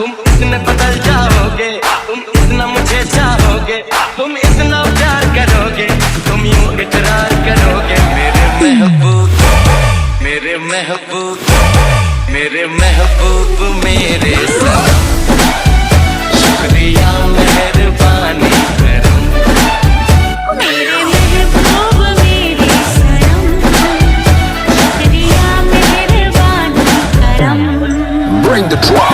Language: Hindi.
तुम इतने बदल जाओगे, तुम इतना मुझे चाहोगे, तुम इतना प्यार करोगे, तुम यूं इकरार करोगे। मेरे महबूब, मेरे महबूब, मेरे महबूब, मेरे सनम, शुक्रिया मेहरबानी करम। मेरे महबूब मेरे सनम, शुक्रिया मेहरबानी करम। Bring the drop.